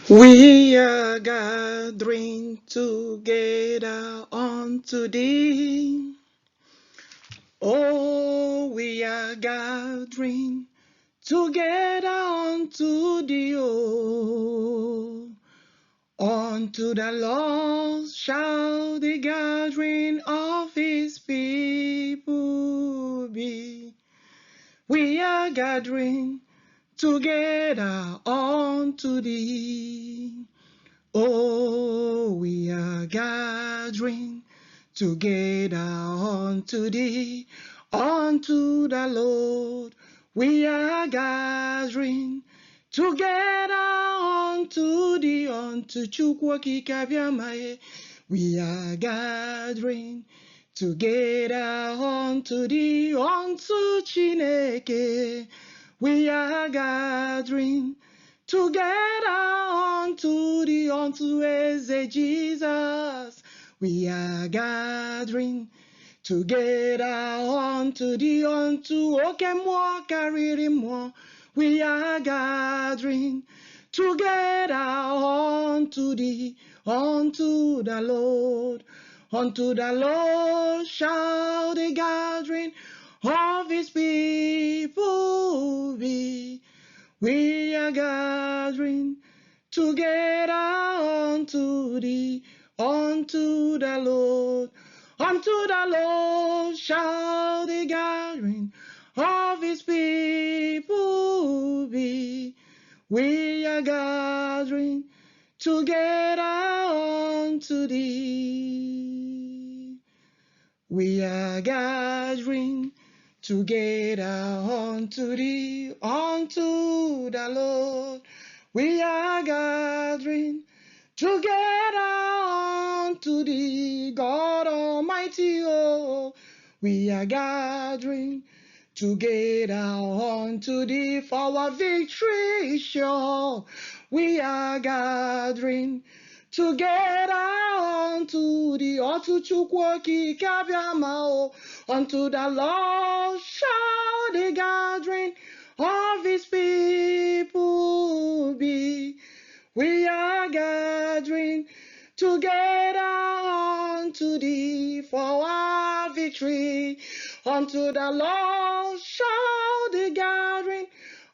We are gathering together unto thee. Oh, we are gathering together unto thee. Oh, unto the Lord shall the gathering of his people be. We are gathering together unto thee. Oh, we are gathering together unto thee, unto the Lord. We are gathering together unto thee, unto Chukwokikabiamaye. We are gathering together unto thee, unto Chineke. We are gathering together unto thee, unto Eze Jesus. We are gathering together unto thee, unto Okemwa Karirimo. We are gathering together unto thee, unto the Lord. Unto the Lord shall the gathering of his people be. We are gathering together unto thee, unto the Lord. Unto the Lord shall the gathering of his people be. We are gathering together unto thee. We are gathering together unto thee, unto the Lord. We are gathering together unto thee, God Almighty. Oh, we are gathering together unto thee, for our victory is sure. We are gathering together unto thee, unto Chukwokikabiamao, unto the Lord shall the gathering of his people be. We are gathering together unto thee for our victory. Unto the Lord shall the gathering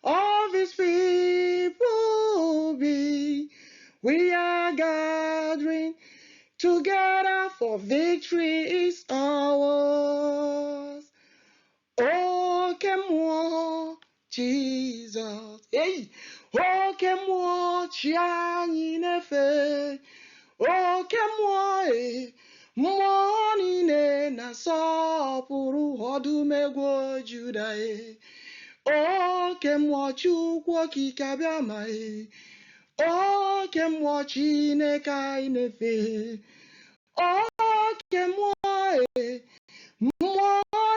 of his people be. We are gathering together for victory is ours. Oh, Kemwo, Jesus. Hey. Oh, Kemwo, Chiani Nefe. Oh, Kemwo, mmụọ niile na-asọpụrụ ọdụmegwu Juda. Oke mmụọ Chukwu okike abịa ma oke mmụọ Chineke anyị na-efe. Oke mmụọ mmụọ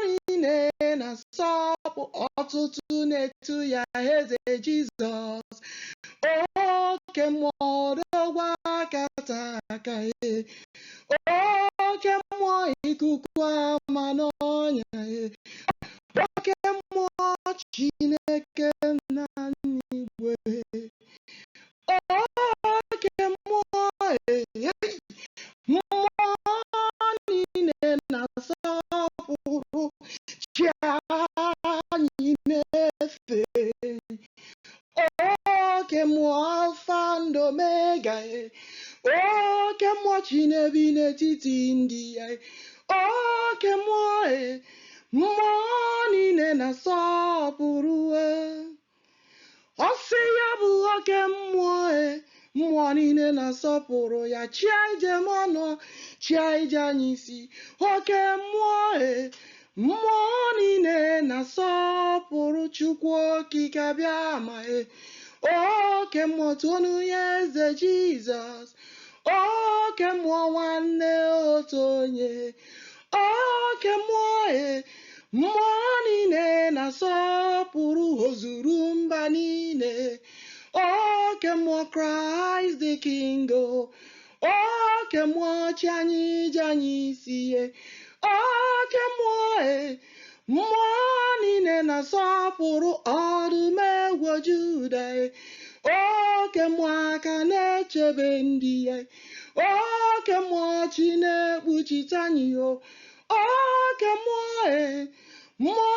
niile na-asọpụ, ọtụtụ na-etu ya eze Jizọs. Oke mmụọ odogwu aka taa aka oke mmụọ ikuku ama n'ọnya oke mmụọ Chineke na n'igwe oke mmụọ mmụọ niile na-asọpụrụ chi anyị na-efe. Oke mmụọ Alfa and Omega, oke mmụọ Chinebi n'etiti ndị ya, oke mmụọ mmụọ niile na-asọpụrụ ọ sị ya bụ oke mmụọ mmụọ niile na-asọpụrụ ya, chi anyị je m ọnụ, chi anyị je anyị isi. Oke mmụọ mmụọ niile na-asọpụrụ Chukwu okike abịa ma oke mmụọ tonu ya eze Jizọs. Oke mmụọ nwanne otu onye. Oke mmụọ mmụọ niile na-asọpụrụ ozuru mba niile. Oke mmụọ Christ the King. Oke mmụọ chi anyị ji anyị isi. Oke mmụọ mmụọ niile na-asọpụrụ ọdụm egwu Juda. oke mmụọ aka na-echebe ndị ya, oke mmụọ chi na-ekpuchite anyị o, oke mmụọ mmụọ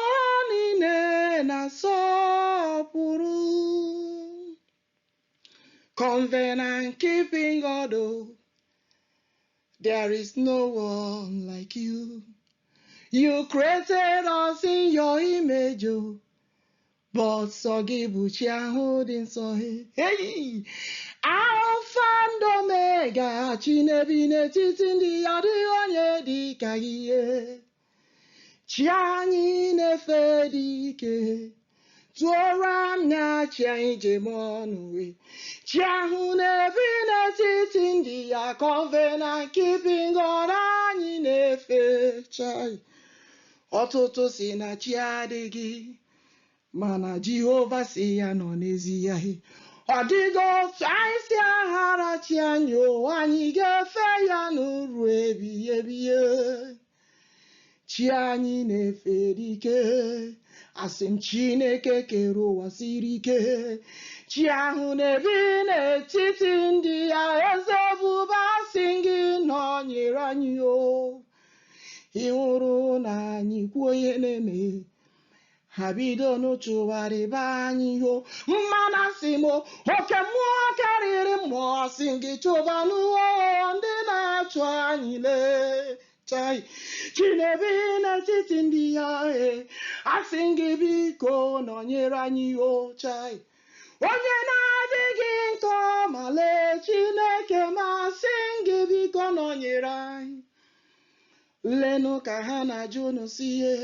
niile na-asọpụrụ. Covenant keeping God, oh, there is no one like you. You created us in your image, oh, but so gị bụ chi ahụ dị nsọ. Hey! Alpha and Omega, chi na-ebi n'etiti ndị ya, dịghị onye dị ka ihe. Chi anyị na-efe dị ike, tụọrọ m na chi anyị jem ọnụ. Chi ahụ na-ebi n'etiti ndị ya, covenant keeping God anyị na-efe. Chai, ọtụtụ si na chi adịghị, mana Jehova si ya nọ n'ezi ya. Ọ dịghị otu anyị si aghara chi anyị o, anyị ga-efe ya n'uru ebighị ebi. Chi anyị na-efe dị ike, asị m Chineke kere ụwa siri ike. Chi ahụ na-ebi n'etiti ndị ya, eze ebube asị gị nọnyere anyị o. Ị hụrụ na anyị kwuo ihe na-eme, ha bido n'ụchụgharịba anyị o. Mmanụ asị m oke mmụọ karịrị mmụọ, asị gị chụba n'ụwa ndị na-achụ anyị lee. Chai, chi na-ebi n'etiti ndị ya, asị gị biko nọnyere anyị o. Chai, onye na-adịghị nke ọma lee Chineke, ma asị gị biko nọnyere anyị. Lenụ ka ha na-ajụ unu si ihe,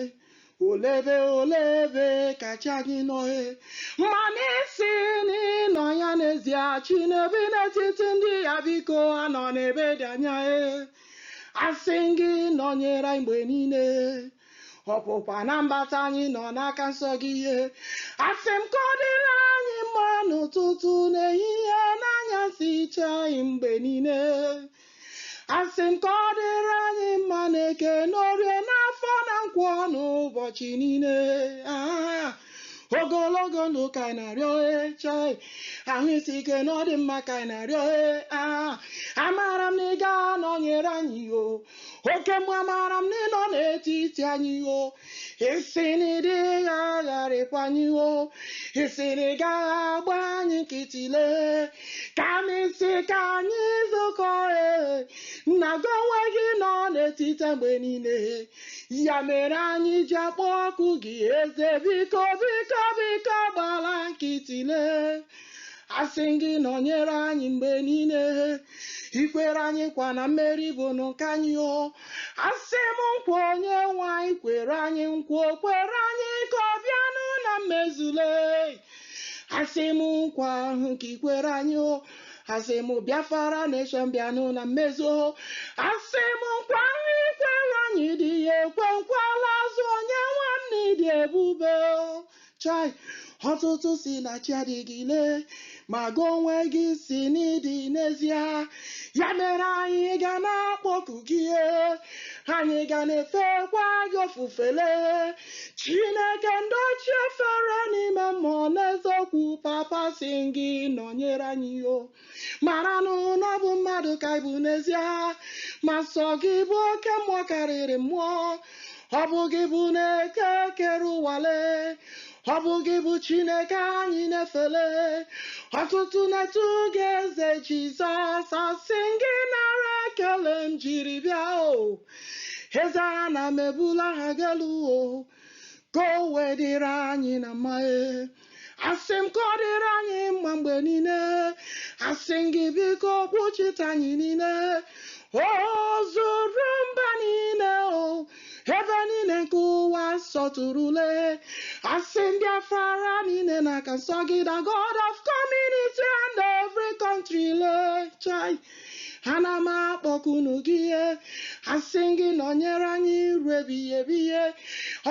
olebe kacha gị nọ. Mana isi n'ịnọ ya n'ezie, chi na-ebi n'etiti ndị ya, biko anọ n'ebe dị anya. Asị gị nọnyere anyị mgbe niile, ọpụpụ na mbata anyị nọ n'aka nsọ gị. Asị m ka ọ dịrị anyị mma n'ụtụtụ n'ehihie n'anyasị, iche anyị mgbe niile. Asị m ka ọ dịrị anyị mma n'eke n'orie n'afọ na nkwọ n'ụbọchị niile. Ogologo ndụ ka anyị na-arịọ. Chai, ahụ isi ike na ọ dị mma ka anyị na-arịọ. Amara m na ị ga-anọnyere anyị o, oke mmụọ amara m na ị nọ n'etiti anyị o. Isi na ị dịghị agharịpụ anyị o, isi na ị gaghị agba anyị nkịtị lee. Ka m isi ka anyị zụkọ na gị onwe gị nọ n'etiti mgbe niile. Ya mere anyị ji akpọ ọkụ gị eze, biko biko biko gbala nkịtị lee. Asị gị nọnyere anyị mgbe niile. Ikwere anyị nkwa na mmeri bụ nke anyị o. Asị m nkwa onye nwe anyị kwere anyị nkwa, o kwere anyị ka ọ bịanụ na mmezule. Asị m nkwa ahụ ka ikwere anyị o. Asị m Biafra nation bịanụ na mmezu. Asị m nkwa ahụ ikwere anyị dị ya ekwe, nkwala azụ onye nwanne dị ebube. Chai, ọtụtụ si na chi adịghị lee, ma gị onwe gị si n'ịdị n'ezie. Ya mere anyị ga na-akpọku gị, anyị ga na-efekwa gị ofufele. Chineke ndị ochie fere n'ime mmụọ n'eziokwu, papa si gị nọnyere anyị o. Mara na ọ bụ mmadụ ka ị bụ n'ezie, ma sọ gị bụ oke mmụọ karịrị mmụọ. Ọ bụ gị bụ na-eke kere ụwale, ọ bụ gị bụ Chineke anyị na-efele. Ọtụtụ na-etu gị eze Jizọs, asị gị nara ekele m jiri bịa o. Eze a na m ebula ha gelu o, ka o wee dịrị anyị na mma. Asị m ka ọ dịrị anyị mma mgbe niile. Asị gị biko kpuchite anyị niile. O zuru mba niile o, ebe niile nke ụwa sọtụrụle. Asị m Biafra niile n'aka nsọ gị, the God of community and every country le. Chai, ana m akpọkunu gị. Asị gị nọnyere anyị ruo ebighị ebi.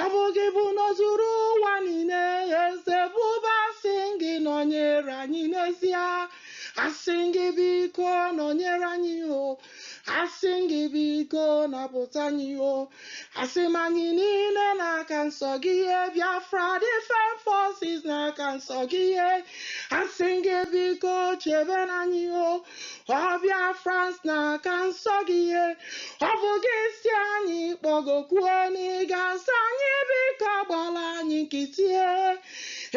Ọ bụ gị bụ n'ozuru ụwa niile, eze bụba. Asị gị nọnyere anyị n'ezie. Asị gị biko nọnyere anyị o. asị gị biko napụta anyị o, asị m anyị niile n'aka nsọ gị ihe, Biafra Defense Forces n'aka nsọ gị ihe, asị gị biko chebe anyị o, ọ Biafrans n'aka nsọ gị ihe, ọ bụ gị si anyị kpọgokwuo n'ịga nsọ anyị biko gbala anyị nkịtị,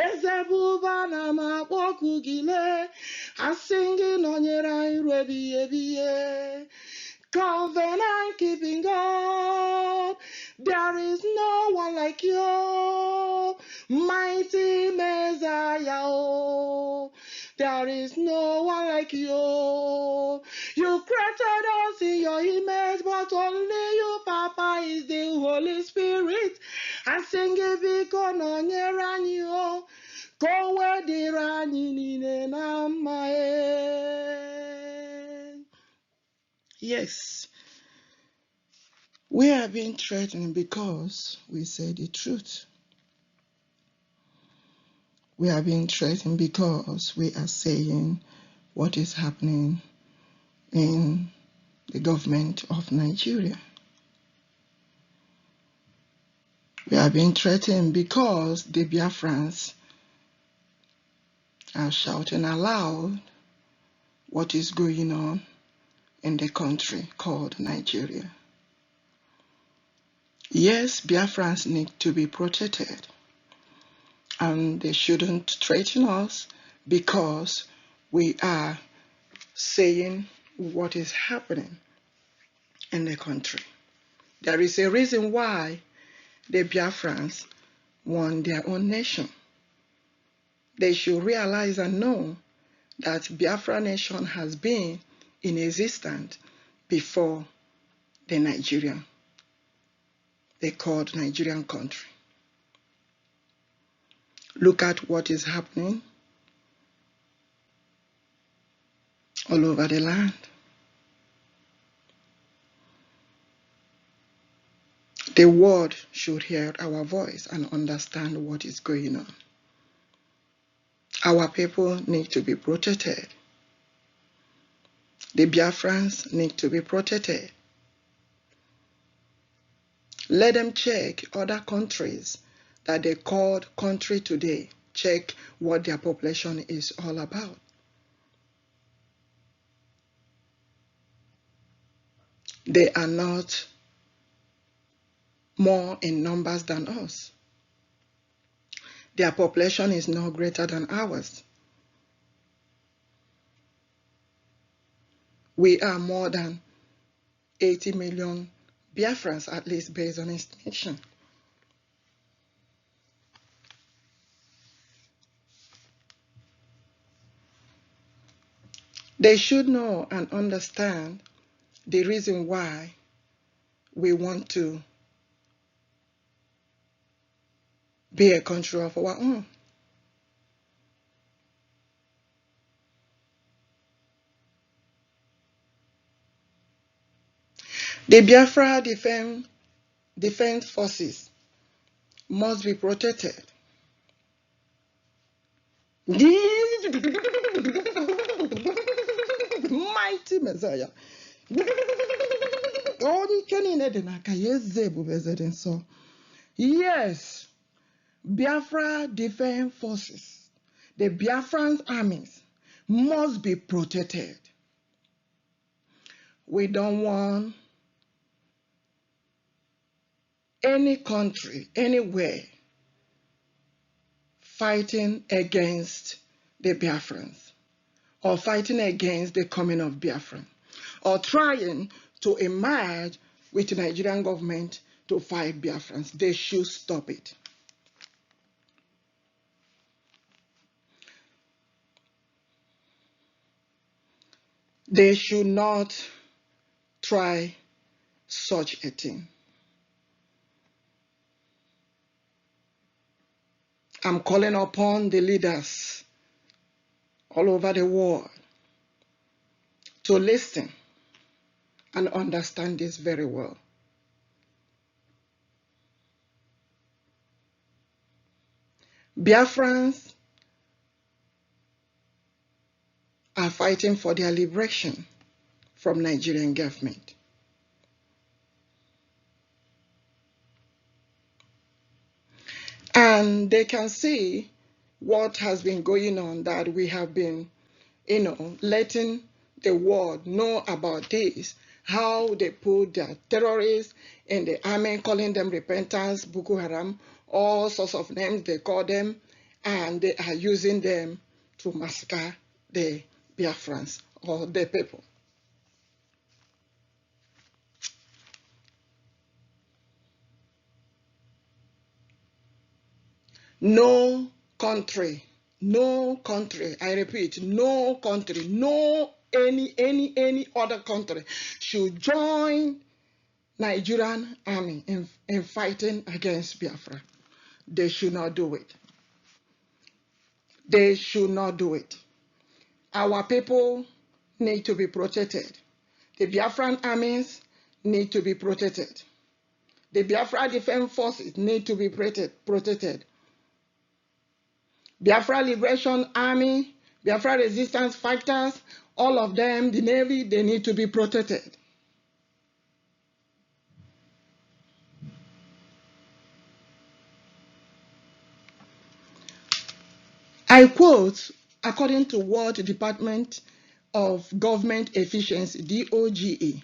Ezebuba na m akpọku gị lee, asị gị nọnyere anyị ruo ebighị ebi. Covenant keeping God, there is no one like you, mighty Messiah, oh, there is no one like you. You created us in your image, but only you, Papa, is the Holy Spirit. I sing a biko nọnyere anyị o, ka o wedịrị anyị niile na mma. Yes, we are being threatened because we say the truth. We are being threatened because we are saying what is happening in the government of Nigeria. We are being threatened because the Biafrans are shouting aloud what is going on in the country called Nigeria. Yes, Biafrans need to be protected, and they shouldn't threaten us because we are saying what is happening in the country. There is a reason why the Biafrans want their own nation. They should realize and know that Biafra nation has been in existence before the Nigerian. They called Nigerian country. Look at what is happening all over the land. The world should hear our voice and understand what is going on. Our people need to be protected. The Biafrans need to be protected. Let them check other countries that they called country today. Check what their population is all about. They are not more in numbers than us. Their population is no greater than ours. We are more than 80 million Biafrans, at least based on estimation. They should know and understand the reason why we want to be a country of our own. The Biafra defense forces must be protected. Mighty Messiah. Yes, Biafra defense forces, the Biafran armies must be protected. We don't want any country, anywhere, fighting against the Biafrans, or fighting against the coming of Biafra, or trying to emerge with the Nigerian government to fight Biafrans. They should stop it. They should not try such a thing. I'm calling upon the leaders all over the world to listen and understand this very well. Biafrans are fighting for their liberation from Nigerian government. And they can see what has been going on, that we have been, letting the world know about this, how they put their terrorists in the army, calling them repentance, Boko Haram, all sorts of names they call them, and they are using them to massacre the Biafrans or the people. No country, I repeat, no country, any other country should join Nigerian army in fighting against Biafra. They should not do it. They should not do it. Our people need to be protected. The Biafran armies need to be protected. The Biafra Defense Forces need to be protected. Biafra Liberation Army, Biafra Resistance Fighters, all of them, the Navy, they need to be protected. I quote, according to World Department of Government Efficiency, DOGE,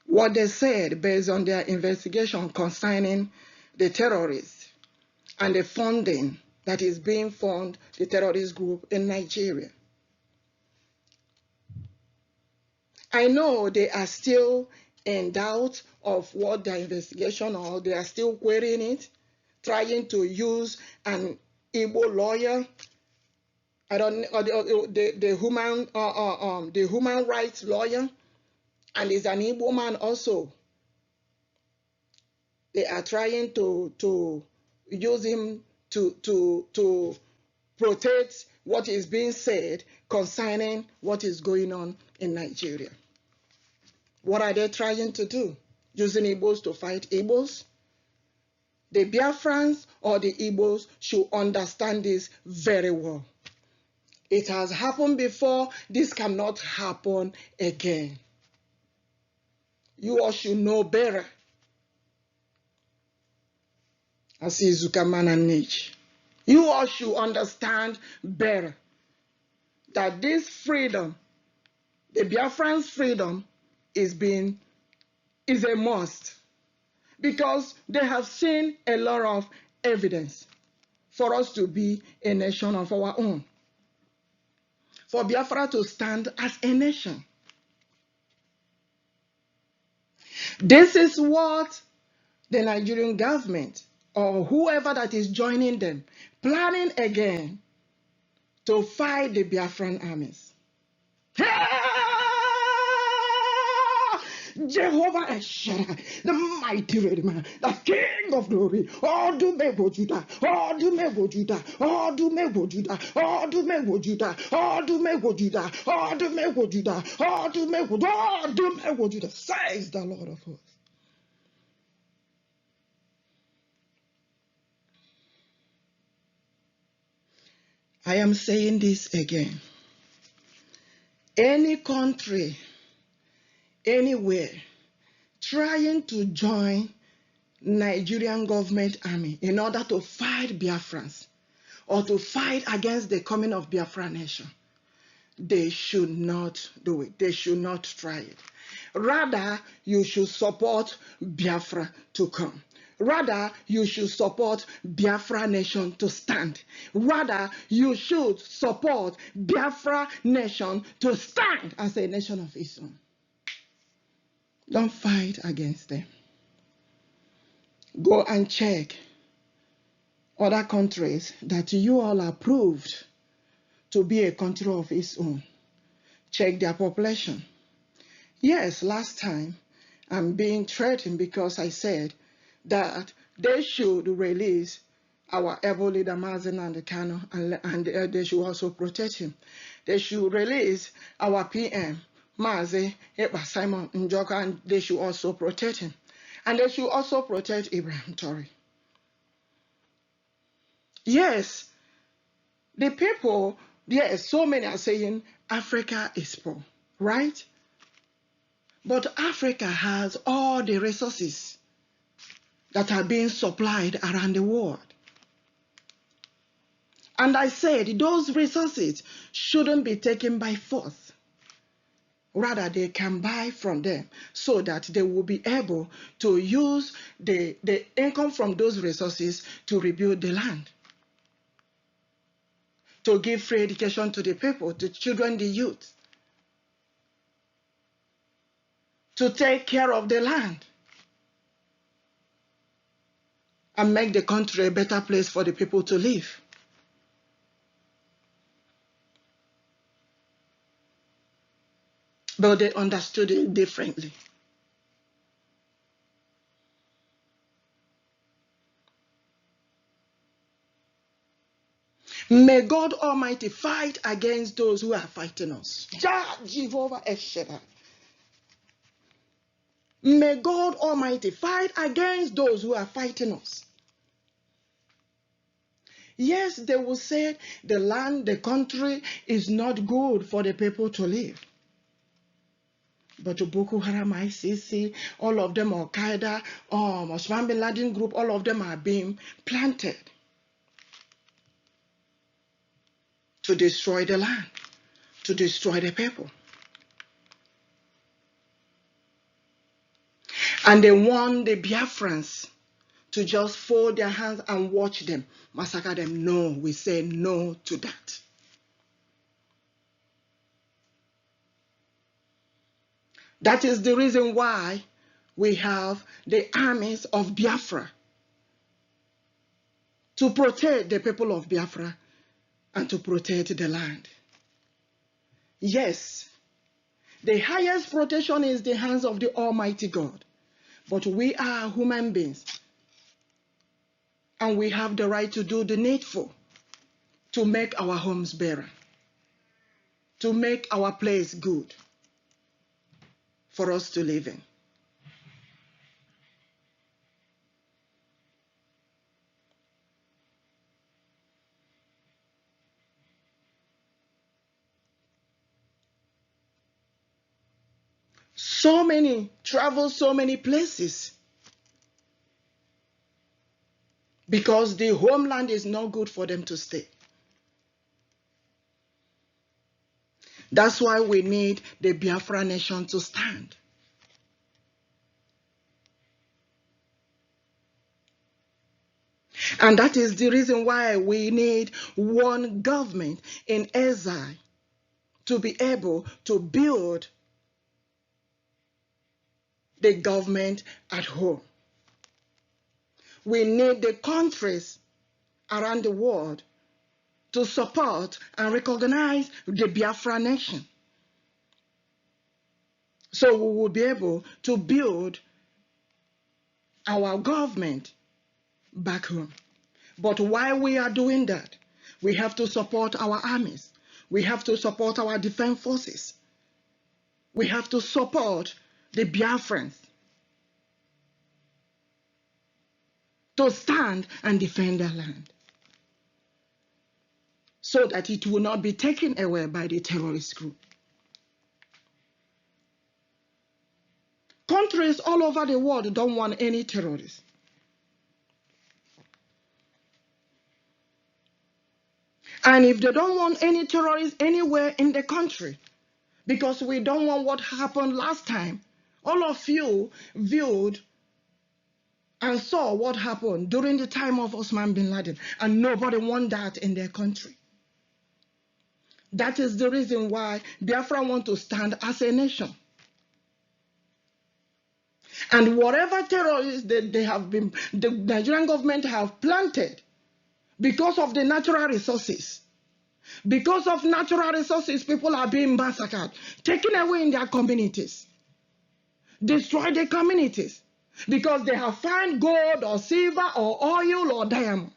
what they said based on their investigation concerning the terrorists and the funding that is being funded the terrorist group in Nigeria. I know they are still in doubt of what their investigation, or they are still querying it, trying to use an Igbo lawyer, I don't know, the human rights lawyer, and is an Igbo man also. They are trying to use him to protect what is being said concerning what is going on in Nigeria. What are they trying to do? Using Igbos to fight Igbos? The Biafrans or the Igbos should understand this very well. It has happened before. This cannot happen again. You all should know better. Asizukaman and Niche. You all should understand better that this freedom, the Biafran's freedom, is a must, because they have seen a lot of evidence for us to be a nation of our own, for Biafra to stand as a nation. This is what the Nigerian government or whoever that is joining them planning again to fight the Biafran armies. Jehovah Eshera, the mighty Redeemer, the King of glory. Oh, do me go Judah. Oh, do me go Judah. Oh, do me go Judah. Oh, do me go Judah. Oh, do me go Judah. Oh, do me go Judah. Oh, do me go. Oh, do me go Judah. Says the Lord of hosts. I am saying this again. Any country, anywhere, trying to join Nigerian government army in order to fight Biafrans or to fight against the coming of Biafra nation, they should not do it. They should not try it. Rather, you should support Biafra to come. Rather, you should support Biafra nation to stand. Rather, you should support Biafra nation to stand as a nation of its own. Don't fight against them. Go and check other countries that you all approved to be a country of its own. Check their population. Yes, last time I'm being threatened because I said that they should release our able leader Mazen and the Kano, and they should also protect him. They should release our PM Maze Eba Simon Njoka, and they should also protect him. And they should also protect Ibrahim Tori. Yes, the people, yes, so many are saying Africa is poor, right? But Africa has all the resources that are being supplied around the world. And I said those resources shouldn't be taken by force. Rather, they can buy from them so that they will be able to use the income from those resources to rebuild the land, to give free education to the people, to children, the youth, to take care of the land and make the country a better place for the people to live. But they understood it differently. May God Almighty fight against those who are fighting us. Jehovah Eshera. May God Almighty fight against those who are fighting us. Yes, they will say the land, the country is not good for the people to live. But Boko Haram, ICC, all of them, Al Qaeda, Osman bin Laden group, all of them are being planted to destroy the land, to destroy the people. And they want the Biafrans to just fold their hands and watch them, massacre them. No, we say no to that. That is the reason why we have the armies of Biafra, to protect the people of Biafra and to protect the land. Yes, the highest protection is the hands of the Almighty God, but we are human beings and we have the right to do the needful to make our homes better, to make our place good for us to live in. So many travel so many places because the homeland is not good for them to stay. That's why we need the Biafra nation to stand. And that is the reason why we need one government in exile to be able to build the government at home. We need the countries around the world to support and recognize the Biafra nation, so we will be able to build our government back home. But while we are doing that, we have to support our armies. We have to support our defense forces. We have to support the Biafrans to stand and defend their land, so that it will not be taken away by the terrorist group. Countries all over the world don't want any terrorists. And if they don't want any terrorists anywhere in the country, because we don't want what happened last time, all of you viewed and saw what happened during the time of Osman bin Laden, and nobody wants that in their country. That is the reason why Biafra want to stand as a nation. And whatever terrorists that they have been, the Nigerian government have planted, because of the natural resources. Because of natural resources, people are being massacred, taken away in their communities, destroy their communities, because they have found gold or silver or oil or diamond.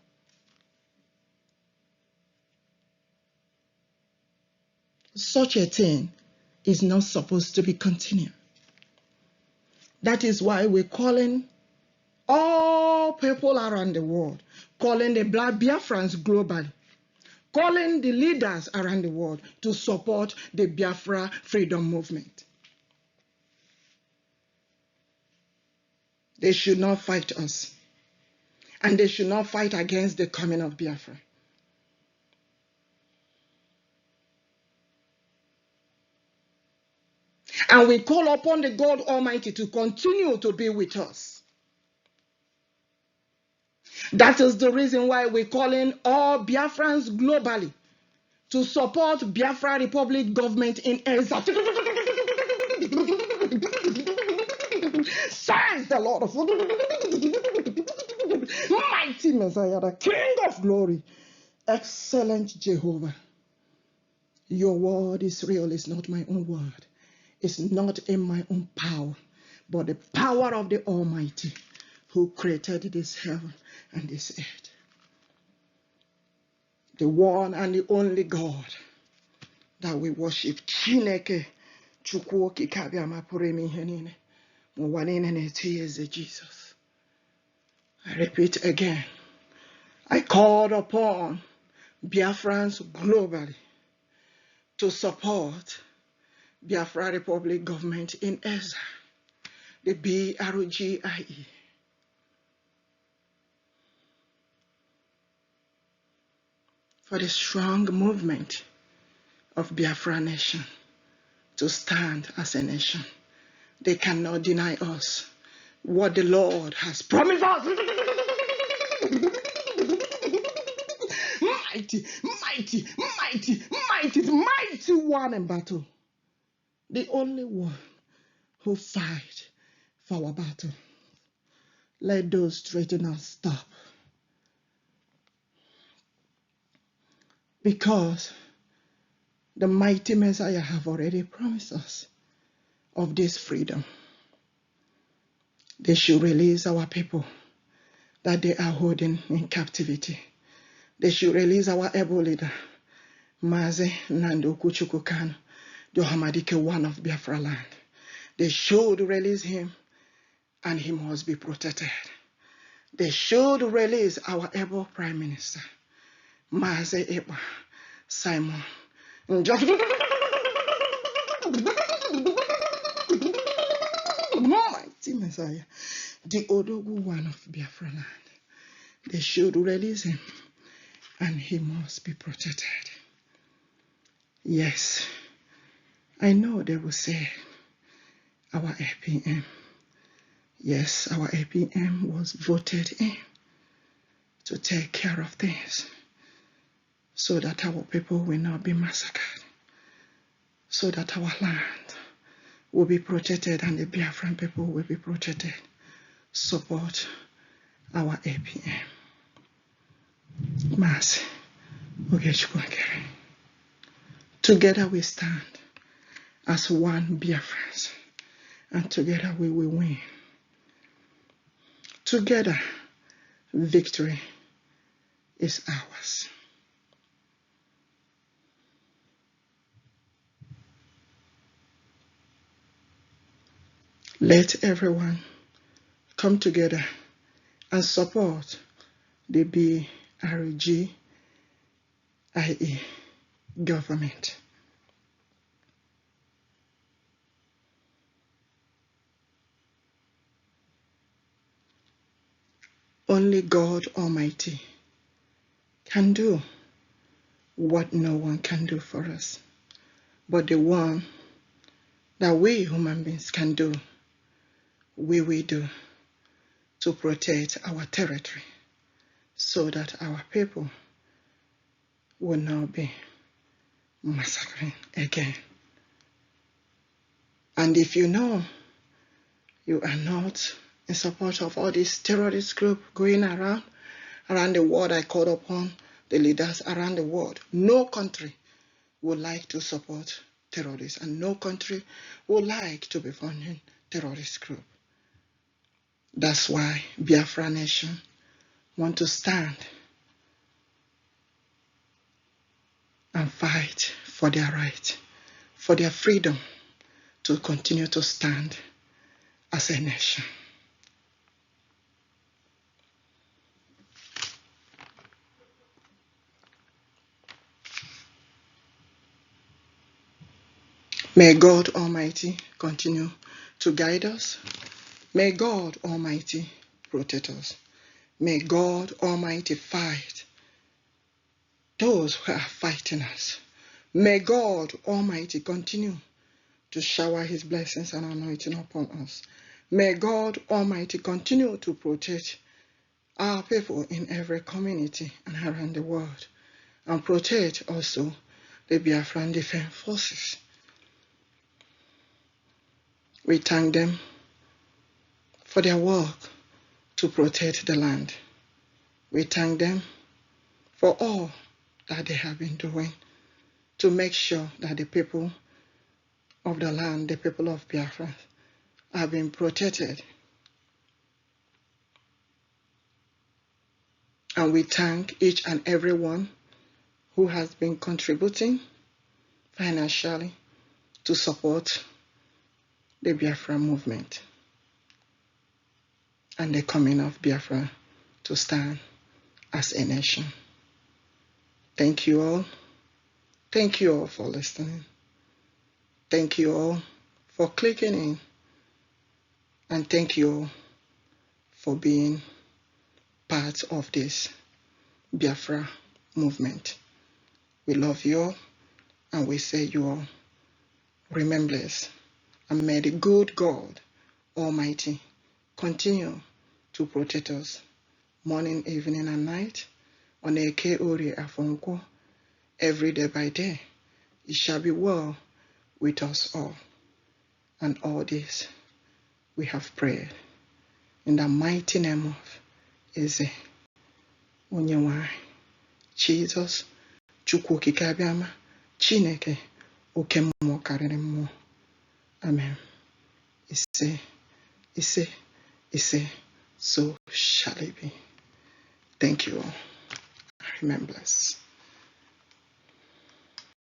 Such a thing is not supposed to be continued. That is why we're calling all people around the world, calling the Black Biafrans globally, calling the leaders around the world to support the Biafra freedom movement. They should not fight us. And they should not fight against the coming of Biafra. And we call upon the God Almighty to continue to be with us. That is the reason why we're calling all Biafrans globally to support Biafra Republic government in exile. Says the Lord of mighty Messiah, the King of glory, excellent Jehovah. Your word is real, it's not my own word. It's not in my own power, but the power of the Almighty who created this heaven and this earth. The one and the only God that we worship. Chineke Chukwu okike abịama pụrụ ime ihe niile. Ụwa niile na-eti eze Jesus. I repeat again. I called upon Biafrans globally to support Biafra Republic government in exile, the BRGIE. For the strong movement of Biafra nation to stand as a nation. They cannot deny us what the Lord has promised us. Mighty, mighty, mighty, mighty, mighty one in battle. The only one who fight for our battle. Let those threateners stop. Because the mighty Messiah have already promised us of this freedom. They should release our people that they are holding in captivity. They should release our able leader, Mazi Nando Kuchuku Kanu, the Hamadike one of Biafra land. They should release him and he must be protected. They should release our able Prime Minister, Mazi Eba Simon. Mighty Messiah, the Odogu one of Biafra land. They should release him and he must be protected. Yes, I know they will say our APM. Yes, our APM was voted in to take care of things so that our people will not be massacred, so that our land will be protected and the Biafran people will be protected. Support our APM. Mass. Together we stand as one Biafrans, and together we will win. Together, victory is ours. Let everyone come together and support the BRGIE government. Only God Almighty can do what no one can do for us. But the one that we human beings can do, we will do to protect our territory so that our people will not be massacring again. And if you know you are not in support of all these terrorist groups going around the world, I call upon the leaders around the world. No country would like to support terrorists, and no country would like to be funding terrorist group. That's why Biafra nation want to stand and fight for their right, for their freedom to continue to stand as a nation. May God Almighty continue to guide us. May God Almighty protect us. May God Almighty fight those who are fighting us. May God Almighty continue to shower his blessings and anointing upon us. May God Almighty continue to protect our people in every community and around the world, and protect also the Biafran Defense Forces. We thank them for their work to protect the land. We thank them for all that they have been doing to make sure that the people of the land, the people of Biafra, have been protected. And we thank each and every one who has been contributing financially to support the Biafra movement and the coming of Biafra to stand as a nation. Thank you all. Thank you all for listening. Thank you all for clicking in. And thank you all for being part of this Biafra movement. We love you all, and we say you all remain blessed. And may the good God Almighty continue to protect us morning, evening, and night. On Eke Ori Afonko, every day by day, it shall be well with us all. And all this we have prayed in the mighty name of Eze Onyenwe Jesus Chukwu Okike Abiama Chineke Oke Mmụọ karịrị mmụọ. Amen. Ise, so shall it be. Thank you all. Remember blessed.